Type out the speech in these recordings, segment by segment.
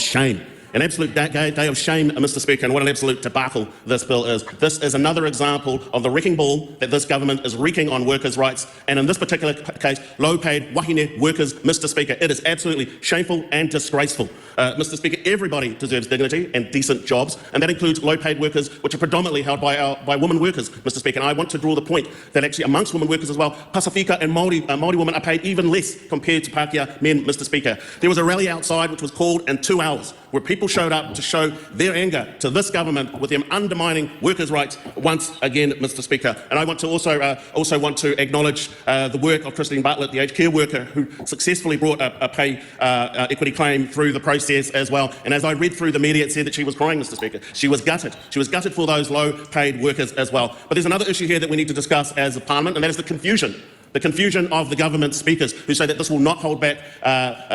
shame. An absolute day of shame, Mr. Speaker, and what an absolute debacle this bill is. This is another example of the wrecking ball that this government is wreaking on workers' rights, and in this particular case, low-paid wahine workers, Mr. Speaker. It is absolutely shameful and disgraceful. Mr. Speaker, everybody deserves dignity and decent jobs, and that includes low-paid workers, which are predominantly held by women workers, Mr. Speaker. And I want to draw the point that actually amongst women workers as well, Pasifika and Māori women are paid even less compared to Pākehā men, Mr. Speaker. There was a rally outside which was called in 2 hours, where people showed up to show their anger to this government with them undermining workers' rights once again, Mr. Speaker. And I want to also want to acknowledge the work of Christine Bartlett, the aged care worker, who successfully brought a pay equity claim through the process as well. And as I read through the media, it said that she was crying, Mr. Speaker. She was gutted. She was gutted for those low-paid workers as well. But there's another issue here that we need to discuss as a Parliament, and that is the confusion. The confusion of the government speakers who say that this will not hold back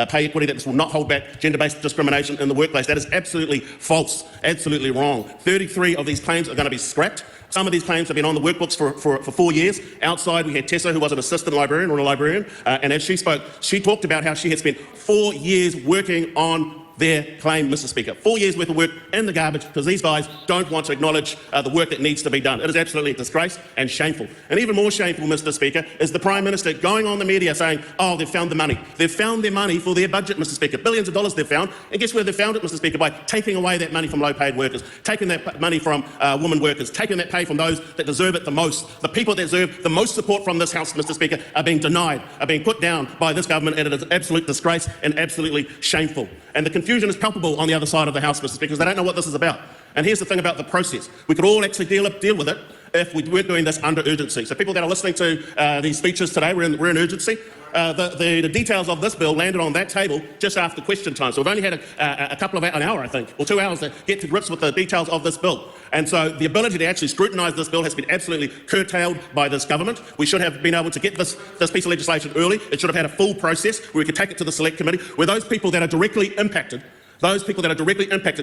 pay equity, that this will not hold back gender-based discrimination in the workplace. That is absolutely false, absolutely wrong. 33 of these claims are going to be scrapped. Some of these claims have been on the workbooks for 4 years. Outside, we had Tessa, who was an assistant librarian or a librarian, and as she spoke, she talked about how she had spent 4 years working on their claim, Mr. Speaker. 4 years worth of work in the garbage because these guys don't want to acknowledge the work that needs to be done. It is absolutely a disgrace and shameful. And even more shameful, Mr. Speaker, is the Prime Minister going on the media saying, oh, they've found the money. They've found their money for their budget, Mr. Speaker. Billions of dollars they've found. And guess where they found it, Mr. Speaker? By taking away that money from low-paid workers, taking that money from women workers, taking that pay from those that deserve it the most. The people that deserve the most support from this House, Mr. Speaker, are being denied, are being put down by this government, and it is an absolute disgrace and absolutely shameful. And the confusion is palpable on the other side of the House, Mr. Speaker, because they don't know what this is about. And here's the thing about the process. We could all actually deal with it if we weren't doing this under urgency. So people that are listening to these speeches today, we're in urgency. The details of this bill landed on that table just after question time. So we've only had an hour, I think, or 2 hours to get to grips with the details of this bill. And so the ability to actually scrutinise this bill has been absolutely curtailed by this government. We should have been able to get this piece of legislation early. It should have had a full process where we could take it to the select committee, where those people that are directly impacted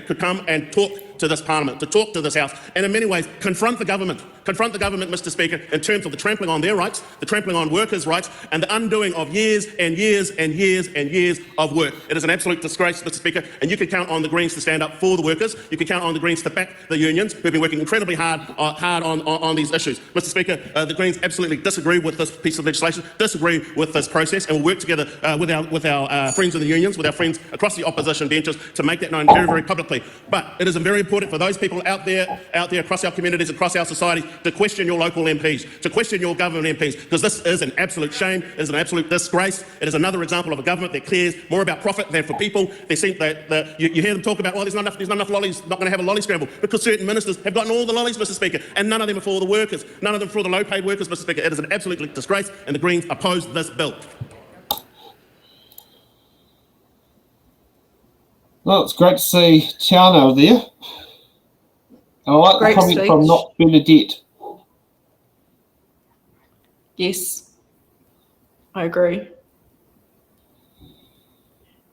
could come and talk to this Parliament, to talk to this House, and in many ways confront the government, Mr. Speaker, in terms of the trampling on their rights, the trampling on workers' rights, and the undoing of years and years and years and years of work. It is an absolute disgrace, Mr. Speaker, and you can count on the Greens to stand up for the workers. You can count on the Greens to back the unions, who have been working incredibly hard on these issues. Mr. Speaker, the Greens absolutely disagree with this piece of legislation, disagree with this process, and will work together with our friends in the unions, with our friends across the opposition benches, to make that known very, very publicly. But it is very important for those people out there across our communities, across our society, to question your local MPs, to question your government MPs, because this is an absolute shame, it is an absolute disgrace. It is another example of a government that cares more about profit than for people. They seem that you hear them talk about, well, there's not enough lollies, not going to have a lolly scramble, because certain ministers have gotten all the lollies, Mr. Speaker, and none of them are for the workers, none of them for the low-paid workers, Mr. Speaker. It is an absolute disgrace, and the Greens oppose this bill. Well, it's great to see Teanau there. And I like the comment from Not Bernadette. Yes, I agree.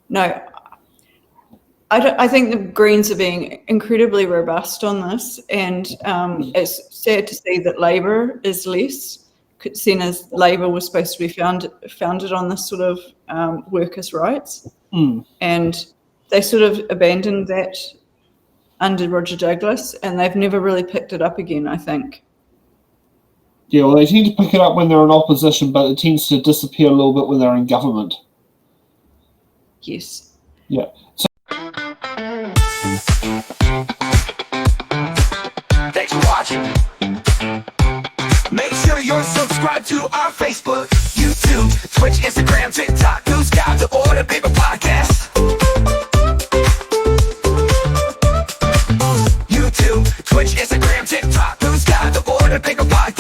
No, I think the Greens are being incredibly robust on this, and it's sad to see that Labour is less, seeing as Labour was supposed to be founded on this sort of workers' rights. And they sort of abandoned that under Roger Douglas, and they've never really picked it up again, I think. Yeah, well, they tend to pick it up when they're in opposition, but it tends to disappear a little bit when they're in government. Yes. Yeah. Thanks for watching. Make sure you're subscribed to our Facebook, YouTube, Twitch, Instagram, TikTok, News Guide, The Order Paper Podcast. YouTube, Twitch, Instagram, TikTok, News Guide, The Order Paper Podcast.